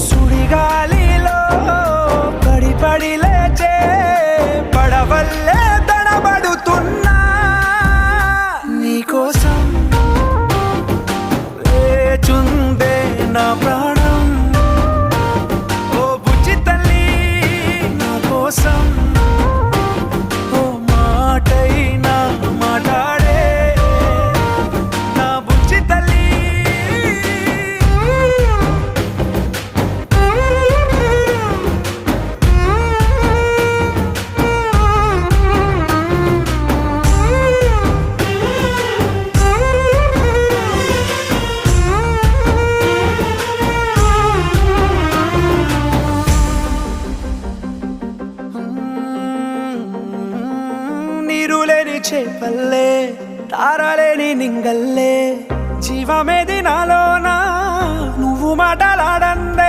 సుడిగాలిలో పడి పడి లేచే పడవల్లే తడబడుతున్నా నీకోసం లేచుందే నా ప్రాణం. ఓ బుజ్జి తల్లి నా కోసం ఓ మాటైనా మాట్లాడే నా బుజ్జి తల్లి. నీరులేని చేపల్లే తారలేని నింగల్లే జీవమేది నాలోనా నువ్వు మాటలాడందే